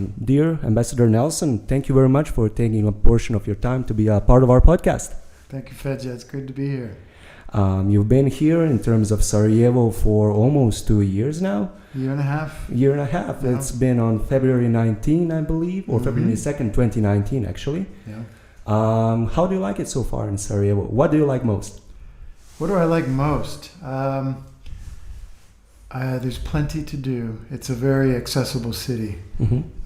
Dear Ambassador Nelson, thank you very much for taking a portion of your time to be a part of our podcast. Thank you, Fedja. It's good to be here. You've been here in terms of Sarajevo for almost 2 years now. Year and a half. Yeah. It's been on February 19, I believe, or February 2nd, 2019, actually. Yeah. How do you like it so far in Sarajevo? What do you like most? What do I like most? There's plenty to do. It's a very accessible city.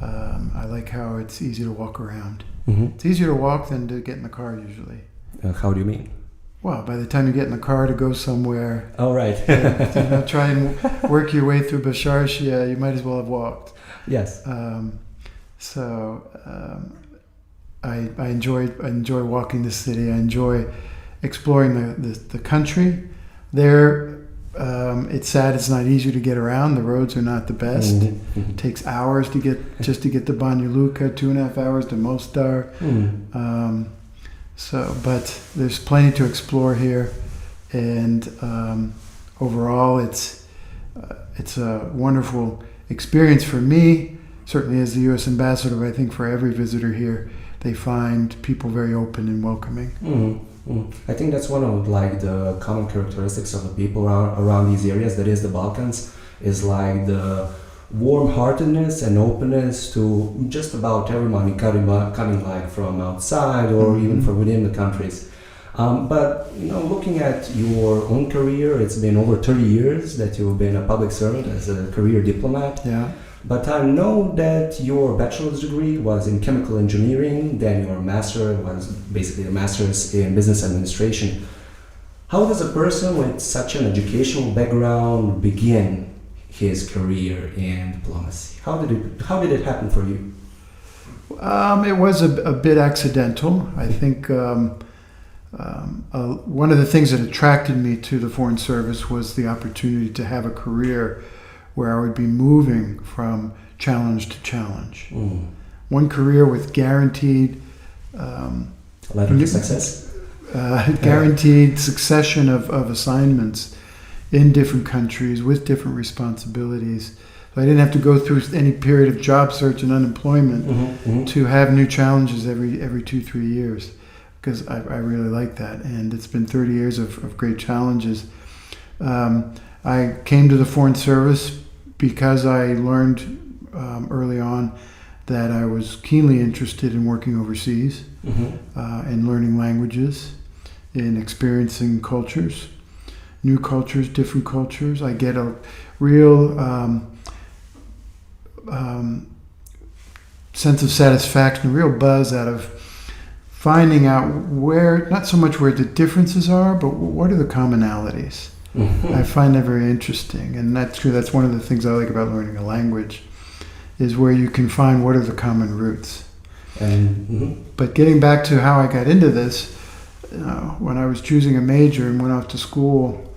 I like how it's easy to walk around. It's easier to walk than to get in the car usually. How do you mean? Well, by the time you get in the car to go somewhere, right. Try and work your way through Basharshia, you might as well have walked. Yes. I enjoy walking the city. I enjoy exploring the country. There, it's sad it's not easy to get around. The roads are not the best. It takes hours to get to Banja Luka, 2.5 hours to Mostar. But there's plenty to explore here, and overall, it's a wonderful experience for me. Certainly, as the U.S. ambassador, but I think for every visitor here, they find people very open and welcoming. I think that's one of the common characteristics of the people around these areas. That is the Balkans, is like the warm-heartedness and openness to just about everyone coming like from outside or even from within the countries. But looking at your own career, it's been over 30 years that you've been a public servant as a career diplomat. Yeah. But I know that your bachelor's degree was in chemical engineering, then your master was basically a master's in business administration. How does a person with such an educational background begin his career in diplomacy? How did it happen for you? It was a bit accidental. I think one of the things that attracted me to the Foreign Service was the opportunity to have a career where I would be moving from challenge to challenge. One career with guaranteed success, guaranteed succession of assignments in different countries with different responsibilities. So I didn't have to go through any period of job search and unemployment to have new challenges every 2-3 years, because I really like that. And it's been 30 years of great challenges. I came to the Foreign Service because I learned early on that I was keenly interested in working overseas, and learning languages, in experiencing cultures, new cultures, different cultures. I get a real sense of satisfaction, a real buzz out of finding out not so much where the differences are, but what are the commonalities. I find that very interesting, and that's true. That's one of the things I like about learning a language, is where you can find what are the common roots. But getting back to how I got into this, when I was choosing a major and went off to school,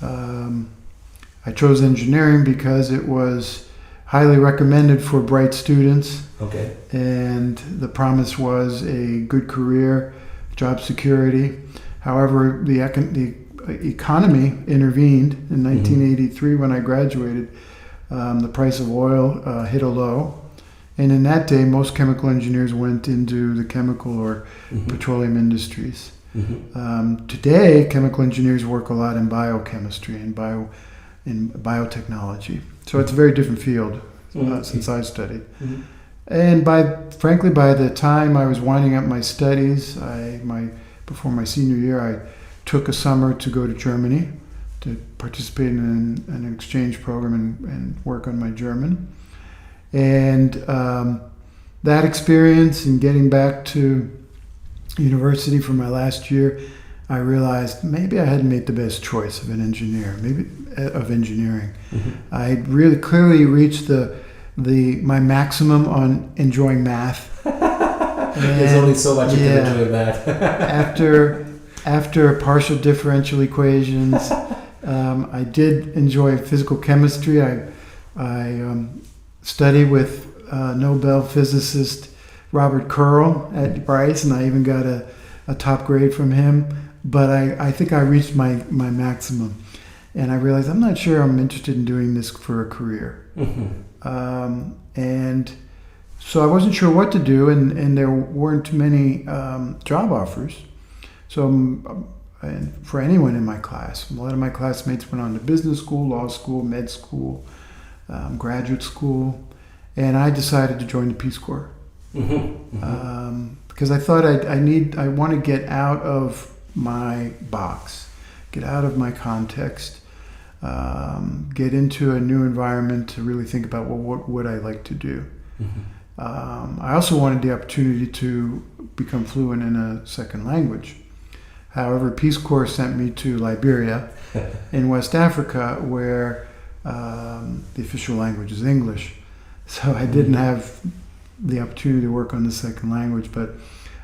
I chose engineering because it was highly recommended for bright students. Okay. And the promise was a good career, job security. However, the economy intervened in 1983 when I graduated. The price of oil hit a low, and in that day most chemical engineers went into the chemical or petroleum industries. Today chemical engineers work a lot in biochemistry and biotechnology, so it's a very different field since I studied. And frankly by the time I was winding up my studies, before my senior year, I took a summer to go to Germany to participate in an exchange program and work on my German. And that experience and getting back to university for my last year, I realized maybe I hadn't made the best choice of engineering. I had really clearly reached my maximum on enjoying math. There's only so much you can enjoy math. After partial differential equations, I did enjoy physical chemistry. I studied with Nobel physicist Robert Curl at Bryce, and I even got a top grade from him. But I think I reached my maximum, and I realized I'm not sure I'm interested in doing this for a career. And So I wasn't sure what to do, and there weren't many job offers. So and for anyone in my class, a lot of my classmates went on to business school, law school, med school, graduate school, and I decided to join the Peace Corps. Because I thought I want to get out of my box, get out of my context, get into a new environment to really think about, well, what would I like to do? I also wanted the opportunity to become fluent in a second language. However, Peace Corps sent me to Liberia in West Africa, where the official language is English. So I didn't have the opportunity to work on the second language, but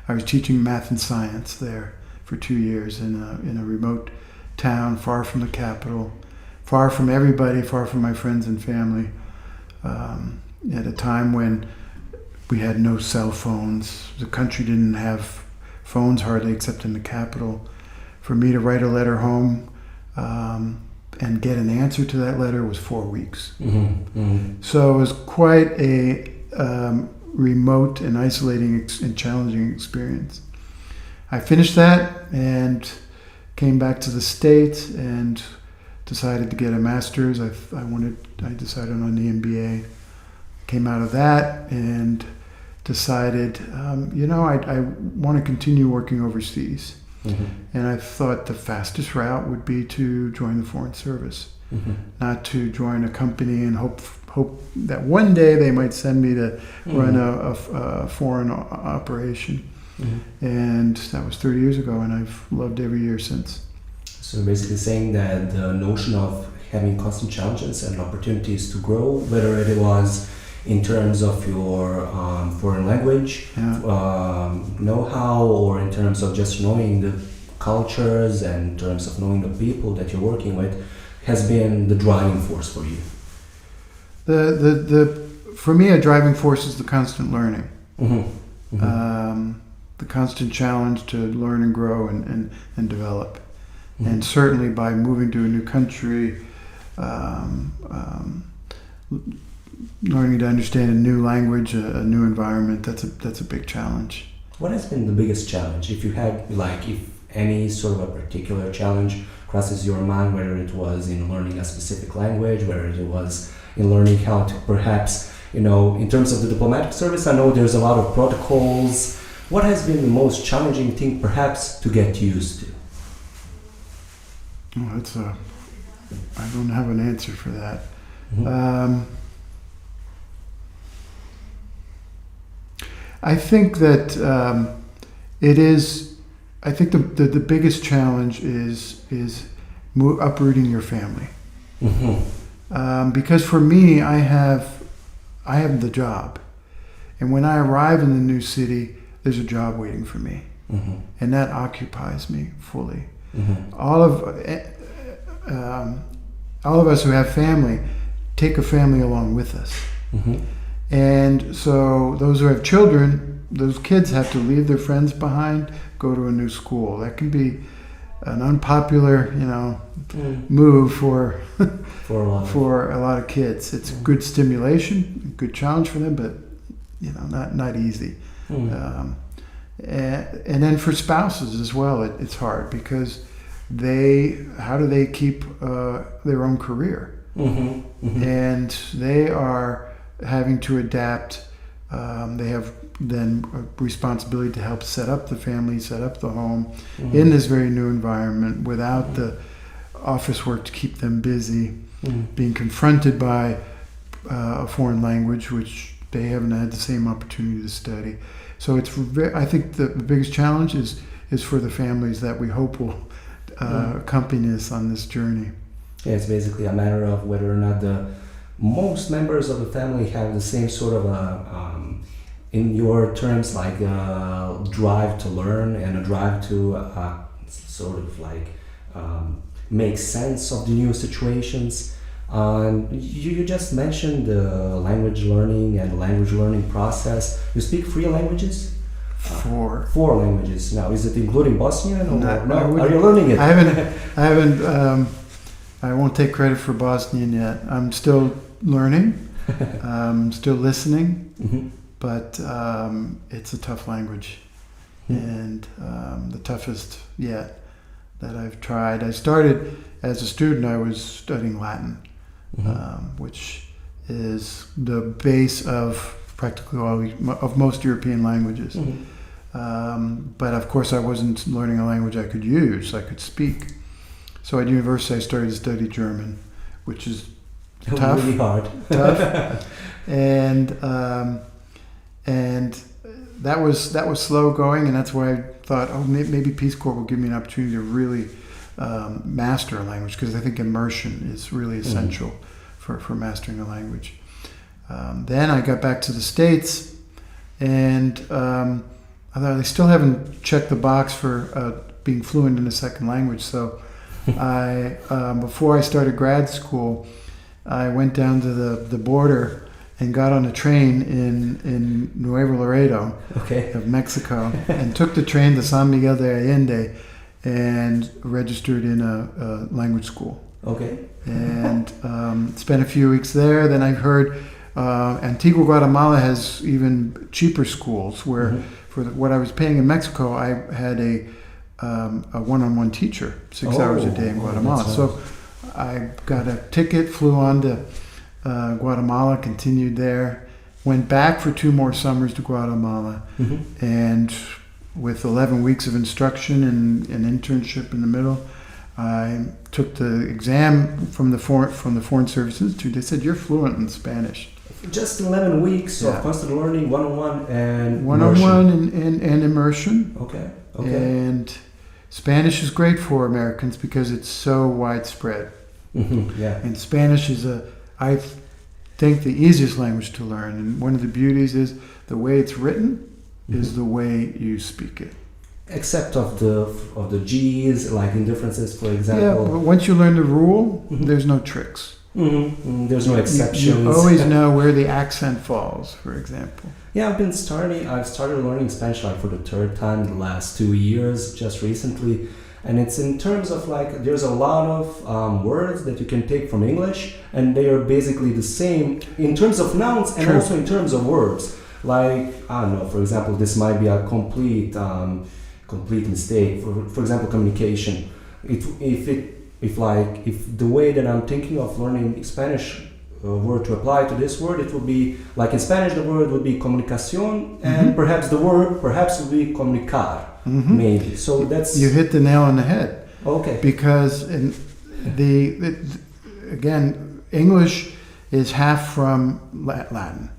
I was teaching math and science there for 2 years in a remote town, far from the capital, far from everybody, far from my friends and family, at a time when we had no cell phones. The country didn't have phones hardly, except in the capital. For me to write a letter home and get an answer to that letter was 4 weeks. So it was quite a remote and isolating and challenging experience. I finished that and came back to the States and decided to get a master's. I decided on the MBA. Came out of that and decided, I want to continue working overseas. And I thought the fastest route would be to join the Foreign Service, not to join a company and hope that one day they might send me to run a foreign operation. And that was 30 years ago, and I've loved every year since. So basically saying that the notion of having constant challenges and opportunities to grow, whether it was in terms of your foreign language know-how, or in terms of just knowing the cultures and in terms of knowing the people that you're working with, has been the driving force for you? For me, a driving force is the constant learning. The constant challenge to learn and grow and develop. And certainly by moving to a new country, learning to understand a new language, a new environment, that's a big challenge. What has been the biggest challenge? If you had, if any sort of a particular challenge crosses your mind, whether it was in learning a specific language, whether it was in learning how to perhaps, in terms of the diplomatic service, I know there's a lot of protocols. What has been the most challenging thing perhaps to get used to? Oh, I don't have an answer for that. I think that the biggest challenge is uprooting your family. Because for me, I have the job, and when I arrive in the new city, there's a job waiting for me, and that occupies me fully. All of us who have family take a family along with us. And so those who have children, those kids have to leave their friends behind, go to a new school. That can be an unpopular, move for a lot of kids. It's good stimulation, good challenge for them, but not easy. And then for spouses as well, it's hard because how do they keep their own career? And they are having to adapt. They have then a responsibility to help set up the family, set up the home in this very new environment without the office work to keep them busy, being confronted by a foreign language which they haven't had the same opportunity to study. So I think the biggest challenge is for the families that we hope will accompany us on this journey. Yeah, it's basically a matter of whether or not most members of the family have the same sort of in your terms, a drive to learn and a drive to make sense of the new situations. You just mentioned the language learning and the language learning process. You speak 3 languages? 4. 4 languages. Now, is it including Bosnian or no? Are you learning it? I haven't. I won't take credit for Bosnian yet. I'm still learning. Still listening. but it's a tough language, and the toughest yet that I've tried. I started as a student. I was studying Latin, which is the base of practically of most European languages. But of course, I wasn't learning a language I could use, I could speak. So at university, I started to study German, which is tough, really hard, tough, and that was slow going, and that's why I thought, oh, maybe Peace Corps will give me an opportunity to really master a language, because I think immersion is really essential for mastering a language. Then I got back to the States, and although they still haven't checked the box for being fluent in a second language, so I before I started grad school, I went down to the border and got on a train in Nuevo Laredo of Mexico, and took the train to San Miguel de Allende and registered in a language school. And spent a few weeks there. Then I heard Antigua, Guatemala has even cheaper schools where for what I was paying in Mexico, I had a one-on-one teacher 6 hours a day in Guatemala. So I got a ticket, flew on to Guatemala, continued there, went back for 2 more summers to Guatemala, and with 11 weeks of instruction and an internship in the middle, I took the exam from the Foreign Service Institute. They said, you're fluent in Spanish. Just 11 weeks of constant learning, one-on-one and one-on-one and immersion. Okay. And Spanish is great for Americans because it's so widespread. And Spanish is I think, the easiest language to learn. And one of the beauties is the way it's written is the way you speak it. Except of the G's, like in differences, for example. Yeah, but once you learn the rule, there's no tricks. There's no exceptions. You always know where the accent falls, for example. Yeah, I've started learning Spanish like for the 3rd time in the last 2 years, just recently. And it's in terms of like, there's a lot of words that you can take from English, and they are basically the same in terms of nouns and also in terms of verbs. Like, I don't know, for example, this might be a complete mistake. For example, communication. If the way that I'm thinking of learning Spanish word to apply to this word, it would be like in Spanish the word would be comunicación, and perhaps the word would be comunicar, maybe. So that's, you hit the nail on the head. Okay. Because again, English is half from Latin.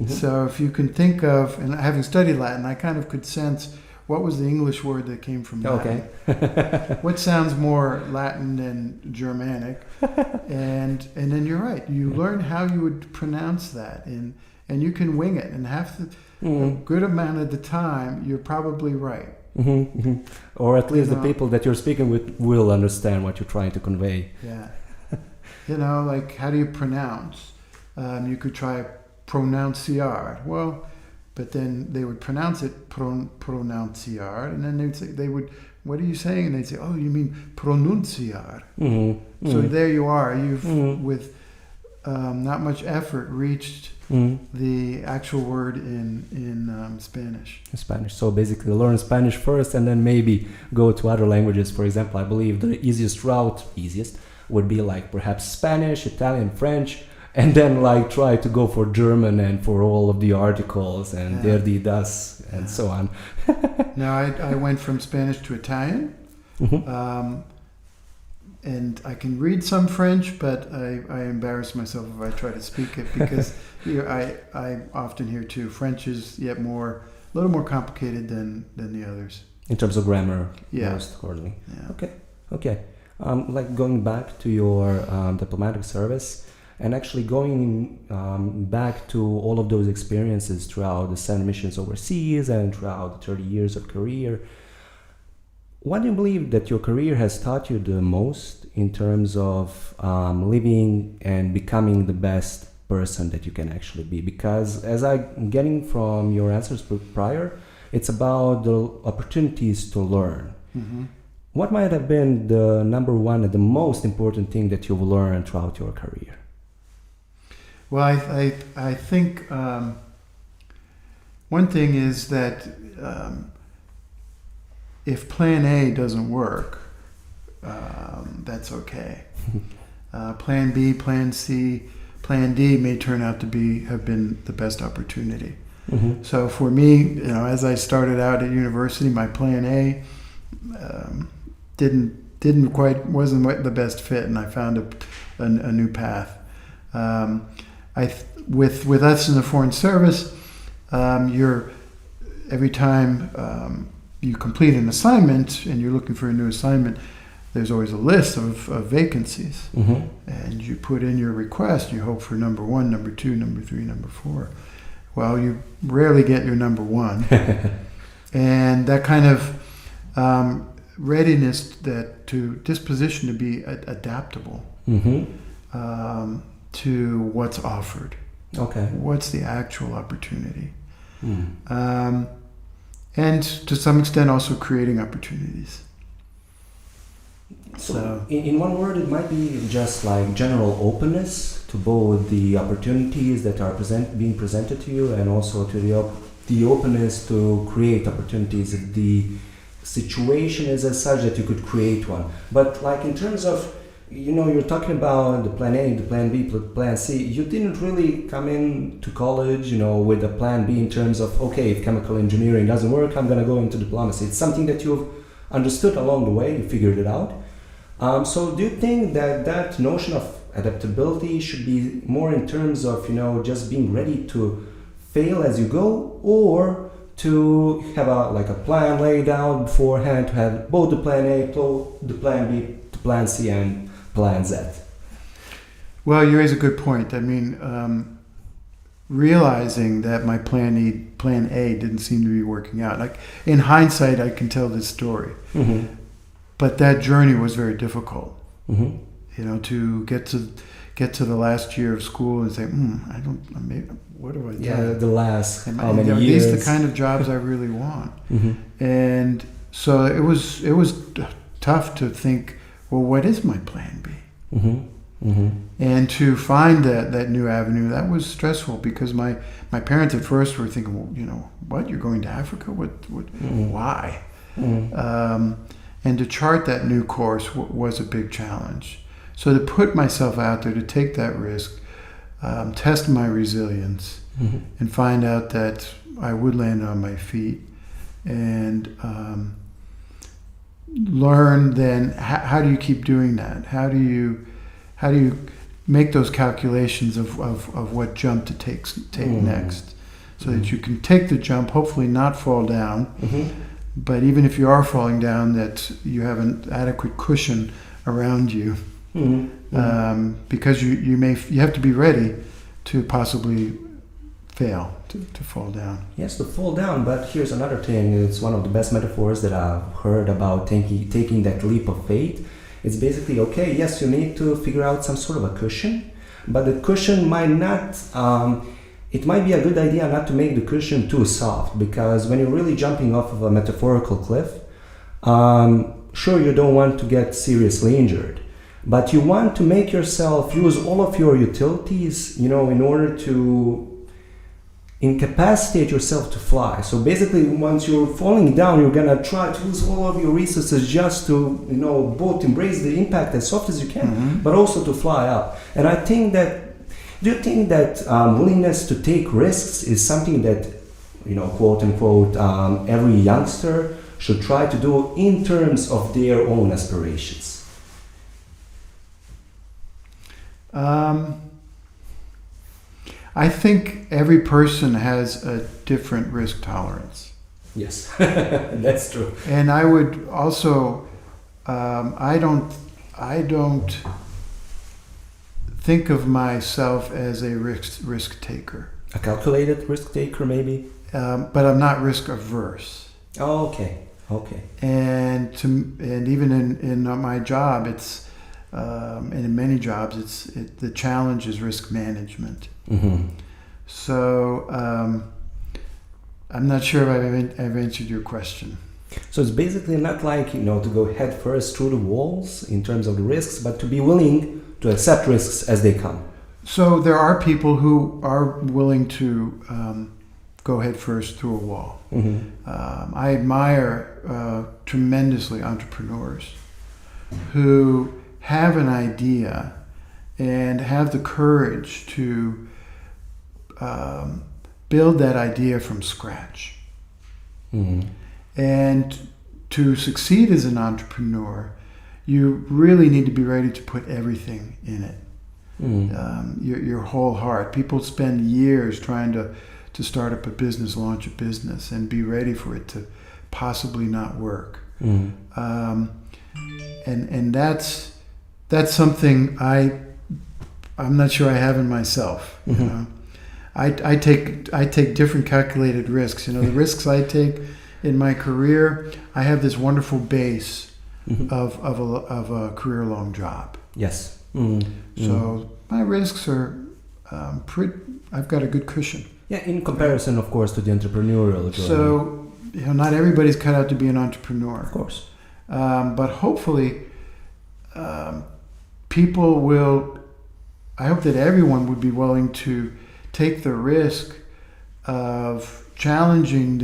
So if you can think of, and having studied Latin, I kind of could sense what was the English word that came from Latin. What sounds more Latin than Germanic? And then you're right. You learn how you would pronounce that, and you can wing it. And half a good amount of the time, you're probably right. Or at least the people that you're speaking with will understand what you're trying to convey. Yeah. Like, how do you pronounce? You could try pronunciar. Well, but then they would pronounce it pronunciar, and then they would, what are you saying? And they'd say, oh, you mean pronunciar. So there you are. You've, with not much effort, reached the actual word in Spanish. Spanish. So basically learn Spanish first and then maybe go to other languages. For example, I believe the easiest would be like perhaps Spanish, Italian, French, and then like try to go for German and for all of the articles and der, die, das, and so on. Now I went from Spanish to Italian, and I can read some French, but I embarrass myself if I try to speak it, because I often hear too, French is a little more complicated than the others. In terms of grammar, most accordingly. Yeah. Okay. Like going back to your diplomatic service, and actually going back to all of those experiences throughout the 7 missions overseas and throughout the 30 years of career, what do you believe that your career has taught you the most in terms of living and becoming the best person that you can actually be? Because as I'm getting from your answers prior, it's about the opportunities to learn. What might have been the number one and the most important thing that you've learned throughout your career? Well, I think One thing is that if Plan A doesn't work, that's okay. Plan B, Plan C, Plan D may turn out to have been the best opportunity. Mm-hmm. So for me, as I started out at university, my Plan A wasn't the best fit, and I found a new path. With us in the Foreign Service, every time you complete an assignment and you're looking for a new assignment, there's always a list of vacancies. Mm-hmm. And you put in your request, you hope for number 1, number 2, number 3, number 4. Well, you rarely get your number 1. And that kind of readiness, disposition to be adaptable Mm-hmm. To what's offered. Okay. What's the actual opportunity? Mm. And to some extent also creating opportunities. So in one word, it might be just like general openness to both the opportunities that are being presented to you, and also to the openness to create opportunities if the situation is as such that you could create one. But like in terms of, you're talking about the Plan A, the Plan B, Plan C. You didn't really come into college, with a Plan B in terms of, okay, if chemical engineering doesn't work, I'm going to go into diplomacy. It's something that you've understood along the way, you figured it out. So do you think that notion of adaptability should be more in terms of, just being ready to fail as you go, or to have a plan laid out beforehand, to have both the Plan A, the Plan B, the Plan C, and Plan Z? Well, you raise a good point. I mean, realizing that my Plan A didn't seem to be working out. Like in hindsight, I can tell this story. Mm-hmm. But that journey was very difficult. Mm-hmm. To get to the last year of school and say, what do I do? Yeah, the last how many are years? These the kind of jobs I really want? Mm-hmm. And so it was tough to think, well, what is my Plan B? Mm-hmm. Mm-hmm. And to find that new avenue, that was stressful, because my parents at first were thinking, well, what, you're going to Africa? Mm-hmm. Why? Mm-hmm. And to chart that new course was a big challenge. So to put myself out there, to take that risk, test my resilience, mm-hmm. and find out that I would land on my feet, and learn then how do you keep doing that? How do you make those calculations of what jump to take mm-hmm. next, so that you can take the jump, hopefully not fall down. Mm-hmm. But even if you are falling down, that you have an adequate cushion around you, mm-hmm. Because you have to be ready to possibly fail, to fall down. Yes, to fall down. But here's another thing. It's one of the best metaphors that I've heard about taking that leap of faith. It's basically, okay, yes, you need to figure out some sort of a cushion, but the cushion might not. It might be a good idea not to make the cushion too soft, because when you're really jumping off of a metaphorical cliff, sure, you don't want to get seriously injured, but you want to make yourself use all of your utilities, in order to incapacitate yourself to fly. So basically, once you're falling down, you're gonna try to use all of your resources just to, both embrace the impact as soft as you can, mm-hmm. but also to fly up. And I think that, do you think that willingness to take risks is something that, quote unquote, every youngster should try to do in terms of their own aspirations? I think every person has a different risk tolerance. Yes, that's true. And I would also, I don't think of myself as a risk taker. A calculated risk taker, maybe? But I'm not risk averse. Oh, okay. And even in my job, it's and in many jobs, the challenge is risk management. Mm-hmm. So I'm not sure if I've answered your question. So it's basically not like, to go head first through the walls in terms of the risks, but to be willing to accept risks as they come. So there are people who are willing to go head first through a wall. Mm-hmm. I admire tremendously entrepreneurs who have an idea and have the courage to build that idea from scratch. Mm-hmm. And to succeed as an entrepreneur, you really need to be ready to put everything in it. Mm-hmm. Your whole heart. People spend years trying to start up a business, launch a business, and be ready for it to possibly not work. Mm-hmm. And that's something I'm not sure I have in myself. Mm-hmm. You know? I take different calculated risks. You know, the risks I take in my career, I have this wonderful base Mm-hmm. of a career-long job. Yes. Mm-hmm. So my risks are I've got a good cushion. Yeah, in comparison, of course, to the entrepreneurial journey. So, not everybody's cut out to be an entrepreneur. Of course. But hopefully, people will. I hope that everyone would be willing to take the risk of challenging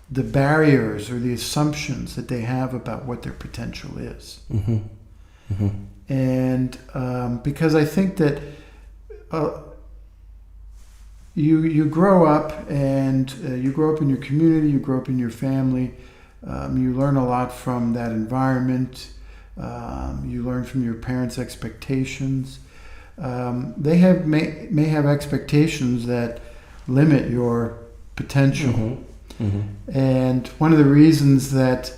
the barriers or the assumptions that they have about what their potential is. Mm-hmm. Mm-hmm. And because I think that you grow up and you grow up in your community, you grow up in your family, you learn a lot from that environment, you learn from your parents' expectations. They may have expectations that limit your potential. Mm-hmm. Mm-hmm. And one of the reasons that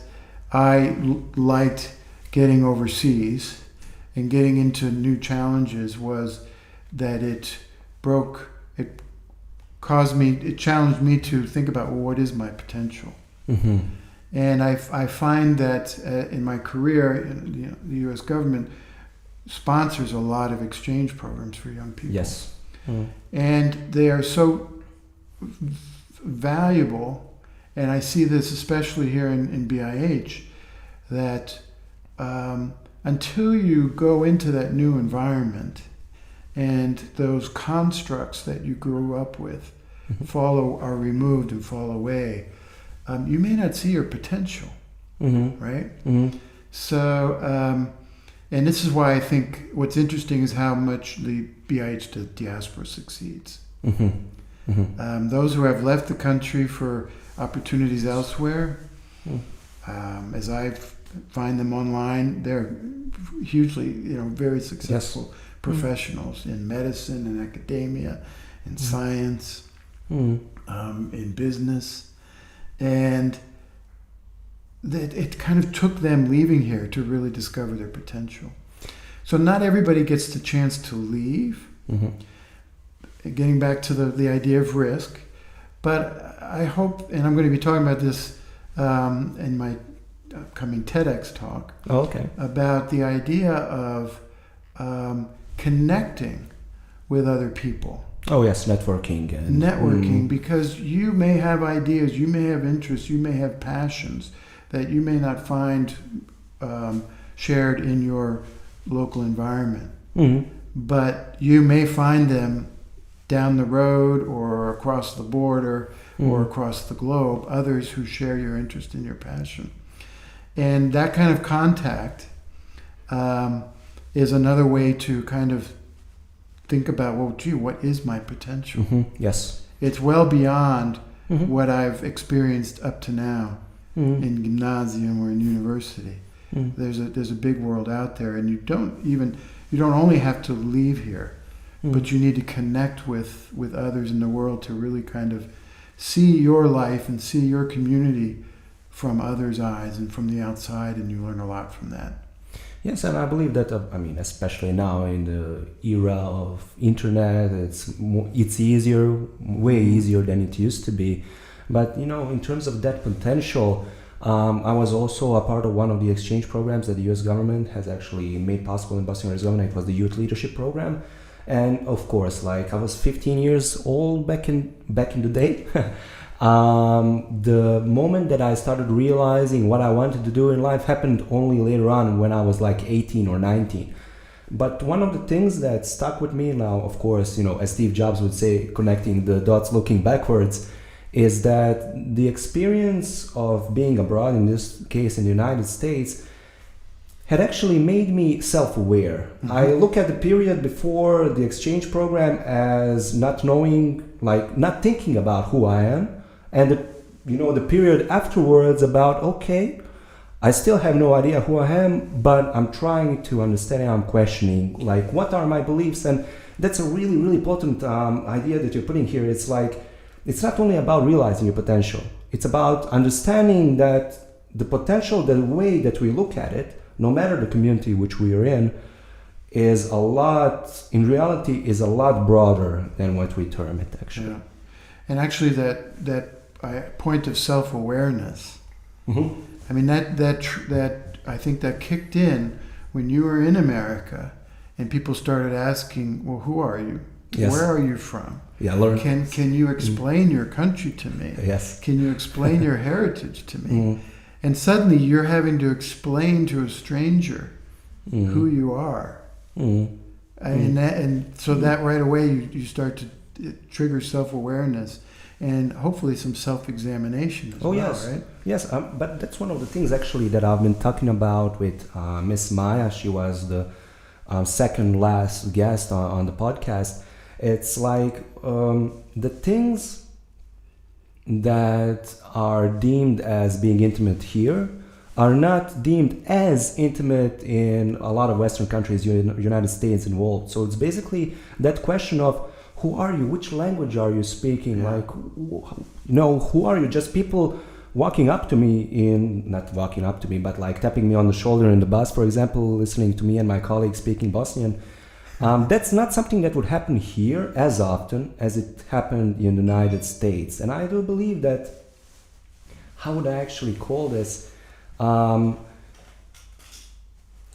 I liked getting overseas and getting into new challenges was that it challenged me to think about, well, what is my potential? Mm-hmm. And I find that in my career, the U.S. government sponsors a lot of exchange programs for young people. Yes. Mm-hmm. And they are so valuable, and I see this especially here in BIH, that until you go into that new environment and those constructs that you grew up with are removed and fall away, you may not see your potential, Mm-hmm. right? Mm-hmm. So, and this is why I think what's interesting is how much the BIH diaspora succeeds. Mm-hmm. Mm-hmm. Those who have left the country for opportunities elsewhere, as I find them online, they're hugely, very successful professionals in medicine and academia, in science, in business, and that it kind of took them leaving here to really discover their potential. So not everybody gets the chance to leave. Mm-hmm. Getting back to the idea of risk, but I hope, and I'm going to be talking about this in my upcoming TEDx talk, about the idea of connecting with other people. Oh yes, networking. Because you may have ideas, you may have interests, you may have passions that you may not find shared in your local environment. Mm-hmm. But you may find them down the road or across the border or across the globe, others who share your interest and your passion. And that kind of contact is another way to kind of think about, well, gee, what is my potential? Mm-hmm. Yes. It's well beyond what I've experienced up to now in gymnasium or in university. There's a big world out there, and you don't only have to leave here, but you need to connect with others in the world to really kind of see your life and see your community from others' eyes and from the outside, and you learn a lot from that. Yes, and I believe that, especially now in the era of internet, it's easier, way easier than it used to be. But, in terms of that potential, I was also a part of one of the exchange programs that the U.S. government has actually made possible in Bosnia and Herzegovina. It was the Youth Leadership Program. And of course, I was 15 years old back in the day. The moment that I started realizing what I wanted to do in life happened only later on when I was 18 or 19. But one of the things that stuck with me now, of course, as Steve Jobs would say, connecting the dots, looking backwards, is that the experience of being abroad, in this case in the United States, had actually made me self-aware. Mm-hmm. I look at the period before the exchange program as not knowing, not thinking about who I am, and the period afterwards about, okay, I still have no idea who I am, but I'm trying to understand and I'm questioning, what are my beliefs? And that's a really, really potent idea that you're putting here. It's not only about realizing your potential. It's about understanding that the potential, the way that we look at it, no matter the community which we are in, in reality, is a lot broader than what we term it, actually. Yeah. And actually that point of self-awareness, mm-hmm. I mean, that I think that kicked in when you were in America and people started asking, well, who are you? Yes. Where are you from? Yeah, learn. Can you explain your country to me? Yes. Can you explain your heritage to me? Mm. And suddenly you're having to explain to a stranger who you are. Mm. And so that right away you start to trigger self-awareness and hopefully some self-examination as well, yes. right? Yes, but that's one of the things actually that I've been talking about with Miss Maya. She was the second last guest on the podcast. It's the things that are deemed as being intimate here are not deemed as intimate in a lot of Western countries, United States involved. So it's basically that question of who are you? Which language are you speaking? Yeah. Who are you? Just people walking up to me not walking up to me, but tapping me on the shoulder in the bus, for example, listening to me and my colleagues speaking Bosnian. That's not something that would happen here as often as it happened in the United States. And I do believe that, how would I actually call this?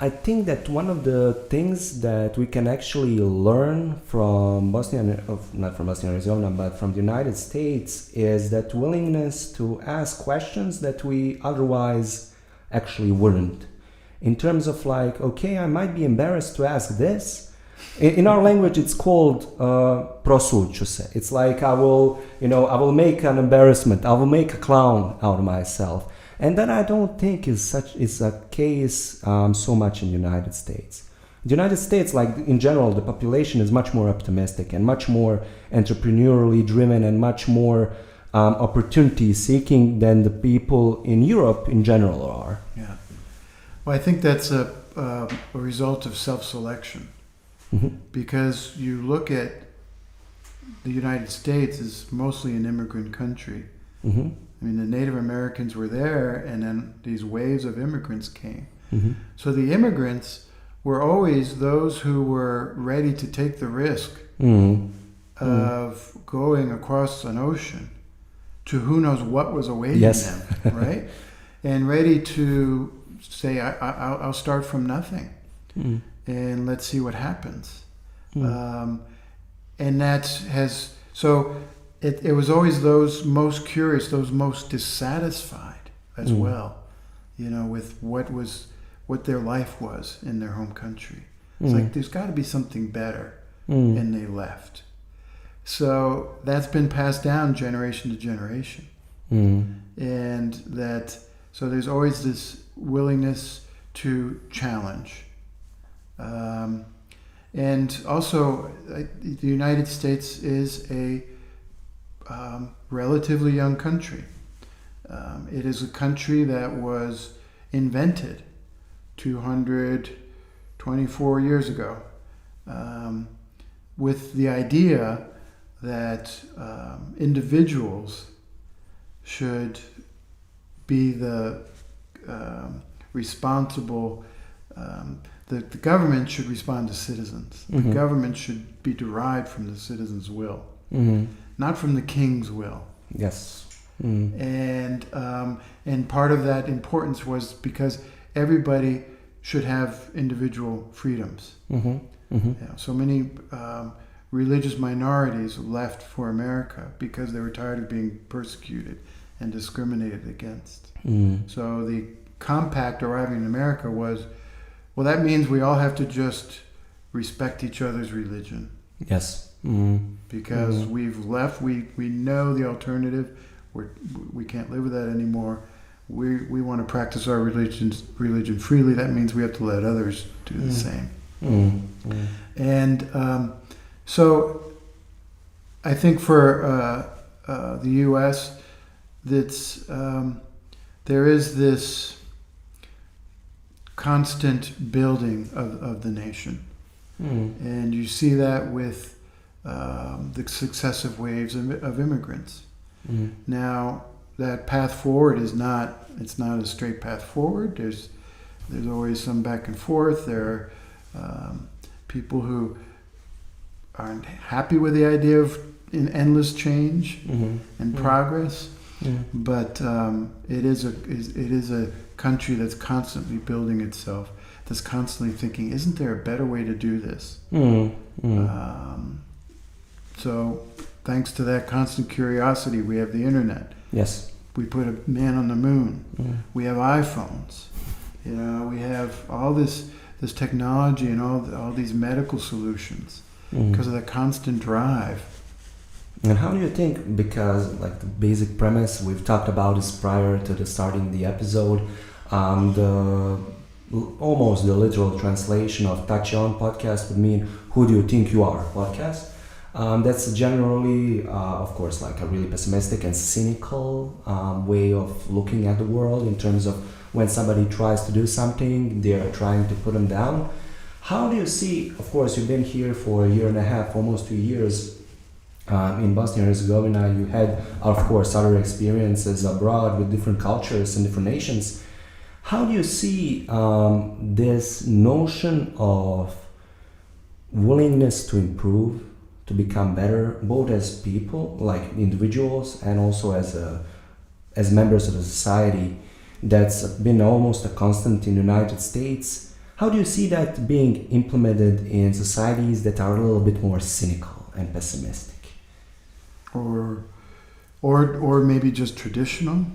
I think that one of the things that we can actually learn from not from Bosnia and Herzegovina, but from the United States, is that willingness to ask questions that we otherwise actually wouldn't. In terms of okay, I might be embarrassed to ask this. In our language, it's called Prosocious. It's I will make an embarrassment. I will make a clown out of myself. And that I don't think is a case so much in the United States. The United States, in general, the population is much more optimistic and much more entrepreneurially driven and much more opportunity seeking than the people in Europe in general are. Yeah. Well, I think that's a result of self-selection. Mm-hmm. Because you look at the United States as mostly an immigrant country. Mm-hmm. I mean, the Native Americans were there, and then these waves of immigrants came. Mm-hmm. So the immigrants were always those who were ready to take the risk mm-hmm. of going across an ocean to who knows what was awaiting yes. them, right? And ready to say, I'll start from nothing, mm-hmm. and let's see what happens. Mm-hmm. And that has... So it was always those most curious, those most dissatisfied as well, with what their life was in their home country. It's there's got to be something better, and they left. So that's been passed down generation to generation, and so there's always this willingness to challenge, and also the United States is a relatively young country. It is a country that was invented 224 years ago with the idea that individuals should be the responsible, the government should respond to citizens. Mm-hmm. The government should be derived from the citizens' will. Mm-hmm. Not from the king's will. Yes. And part of that importance was because everybody should have individual freedoms. Mm-hmm. Mm-hmm. So many religious minorities left for America because they were tired of being persecuted and discriminated against. So the compact arriving in America was, well, that means we all have to just respect each other's religion. Yes. Because we've left, we know the alternative. We can't live with that anymore. We want to practice our religion freely. That means we have to let others do the same. And so I think for the U.S., there is this constant building of the nation. And you see that with the successive waves of immigrants. Now, that path forward it's not a straight path forward. There's always some back and forth. There are people who aren't happy with the idea of endless change and progress. But it is a country that's constantly building itself, that's constantly thinking, isn't there a better way to do this? So thanks to that constant curiosity, we have the internet. Yes. We put a man on the moon. We have iPhones. We have all this technology and all these medical solutions because of the constant drive. And how do you think, because like the basic premise we've talked about is prior to the starting the episode, almost the literal translation of Touch On podcast would mean who do you think you are podcast. That's generally, of course, like a really pessimistic and cynical way of looking at the world in terms of when somebody tries to do something, they're trying to put them down. How do you see, of course, you've been here for a year and a half, almost 2 years, in Bosnia and Herzegovina. You had, of course, other experiences abroad with different cultures and different nations. How do you see this notion of willingness to improve, to become better, both as people, like individuals, and also as members of the society, that's been almost a constant in the United States? How do you see that being implemented in societies that are a little bit more cynical and pessimistic? Or maybe just traditional?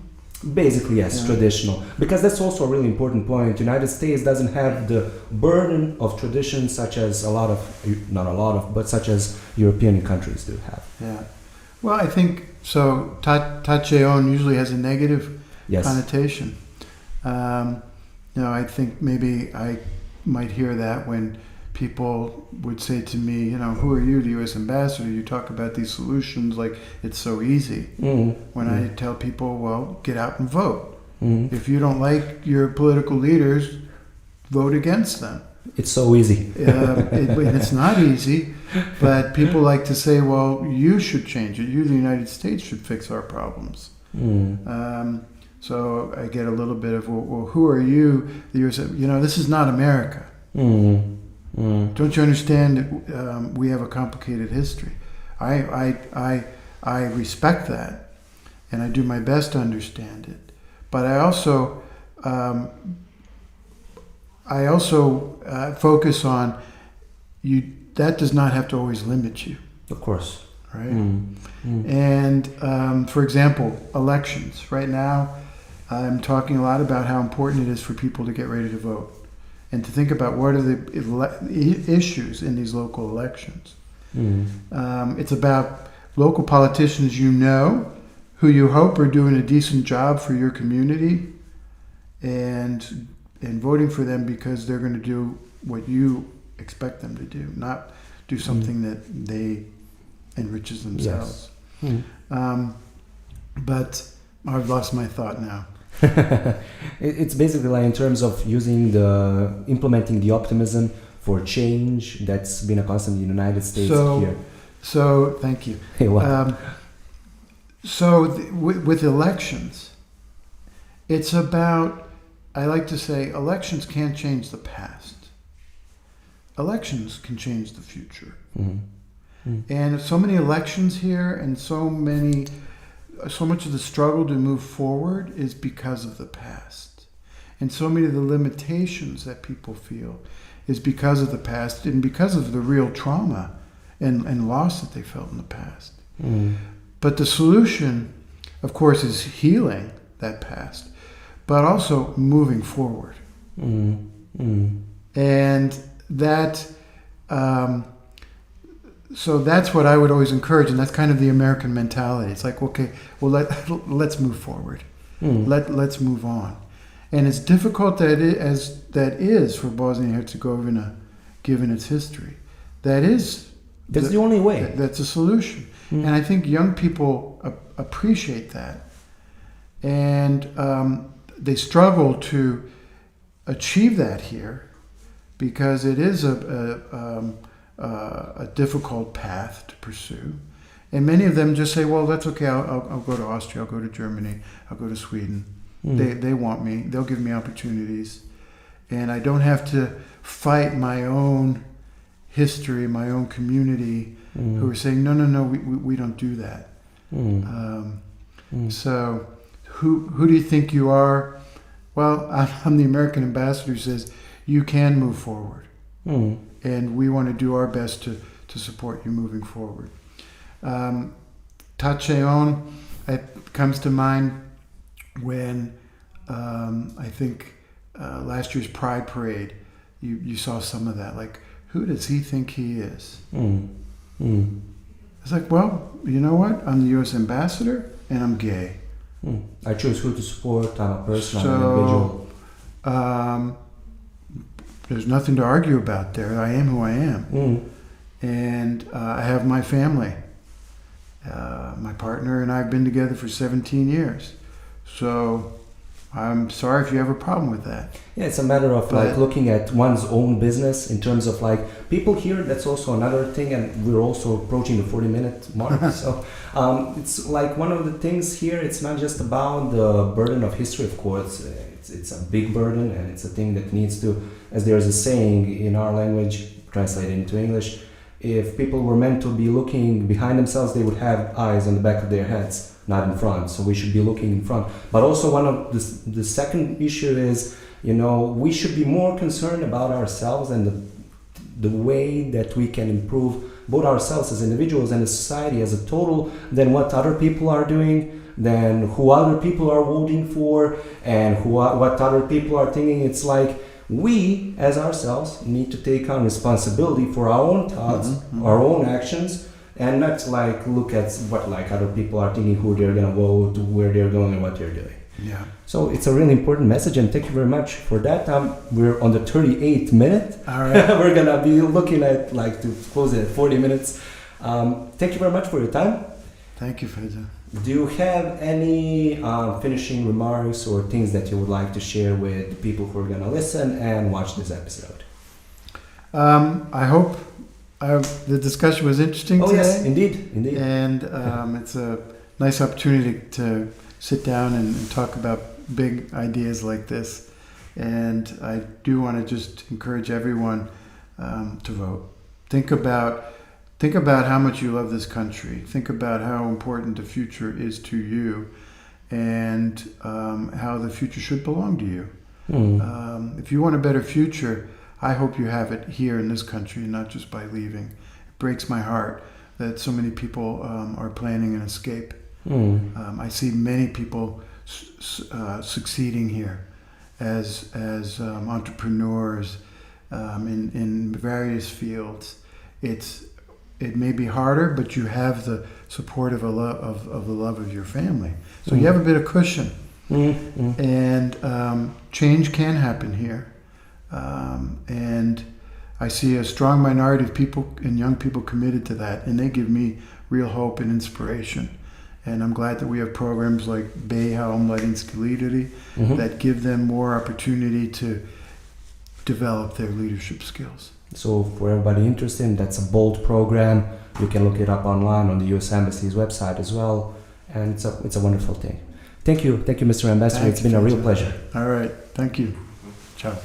Basically, yes, traditional. Because that's also a really important point. The United States doesn't have the burden of traditions such as such as European countries do have. Yeah. Well, I think so. Tace on usually has a negative connotation. I think maybe I might hear that when people would say to me, who are you, the U.S. ambassador? You talk about these solutions like it's so easy. When I tell people, well, get out and vote. If you don't like your political leaders, vote against them. It's so easy. It's not easy, but people like to say, well, you should change it. You, the United States, should fix our problems. So I get a little bit of, well, who are you? The U.S. This is not America. Don't you understand that we have a complicated history? I respect that, and I do my best to understand it. But I also focus on you. That does not have to always limit you. Of course. Right? And for example, elections. Right now, I'm talking a lot about how important it is for people to get ready to vote and to think about what are the issues in these local elections. It's about local politicians who you hope are doing a decent job for your community and voting for them because they're going to do what you expect them to do, not do something that they enriches themselves. But I've lost my thought now. It's basically like in terms of implementing the optimism for change that's been a constant in the United States here. So thank you. Hey, what? With elections, it's about, I like to say, elections can't change the past. Elections can change the future. And so many elections here and so much of the struggle to move forward is because of the past. And so many of the limitations that people feel is because of the past and because of the real trauma and loss that they felt in the past. But the solution, of course, is healing that past, but also moving forward. And that So that's what I would always encourage, and that's kind of the American mentality. It's like, okay, well, let's move forward. Let's move on. And as difficult as that is for Bosnia and Herzegovina, given its history, that's the only way. That's a solution. And I think young people appreciate that. And they struggle to achieve that here because it is a difficult path to pursue. And many of them just say, well, that's okay, I'll go to Austria, I'll go to Germany, I'll go to Sweden. They want me, they'll give me opportunities. And I don't have to fight my own history, my own community, who are saying, no, we don't do that. So who do you think you are? Well, I'm the American ambassador who says, you can move forward. And we want to do our best to support you moving forward. Tacheon, it comes to mind when I think last year's Pride Parade, you saw some of that. Like, who does he think he is? It's like, well, you know what? I'm the U.S. ambassador and I'm gay. I choose who to support. I'm a person, I'm an individual. There's nothing to argue about there. I am who I am. And I have my family. My partner and I have been together for 17 years. So I'm sorry if you have a problem with that. Yeah, it's a matter of like looking at one's own business in terms of like people here. That's also another thing, and we're also approaching the 40-minute mark. So it's like one of the things here. It's not just about the burden of history, of course. It's a big burden, and it's a thing that needs to, as there's a saying in our language, translated into English, if people were meant to be looking behind themselves, they would have eyes on the back of their heads, not in front. So we should be looking in front. But also one of the second issue is, we should be more concerned about ourselves and the way that we can improve both ourselves as individuals and the society as a total than what other people are doing, than who other people are voting for, and what other people are thinking. It's like we, as ourselves, need to take on responsibility for our own thoughts, our own actions, and not like look at what like other people are thinking, who they're gonna vote, where they're going, and what they're doing. Yeah. So it's a really important message, and thank you very much for that. We're on the 38th minute. All right. We're gonna be looking at like to close it at 40 minutes. Thank you very much for your time. Thank you, Feza. Do you have any finishing remarks or things that you would like to share with the people who are going to listen and watch this episode? I hope the discussion was interesting today. Yes, indeed. And it's a nice opportunity to sit down and talk about big ideas like this. And I do want to just encourage everyone to vote. Think about how much you love this country. Think about how important the future is to you and how the future should belong to you. If you want a better future, I hope you have it here in this country and not just by leaving. It breaks my heart that so many people are planning an escape. I see many people succeeding here as entrepreneurs in various fields. It may be harder, but you have the support of the love of your family. So you have a bit of cushion. And change can happen here. And I see a strong minority of people and young people committed to that, and they give me real hope and inspiration. And I'm glad that we have programs like Beha Omladinski Lideri that give them more opportunity to develop their leadership skills. So for everybody interested, that's a bold program. You can look it up online on the U.S. Embassy's website as well. And it's a wonderful thing. Thank you, Mr. Ambassador. It's been a real pleasure. All right. Thank you. Ciao.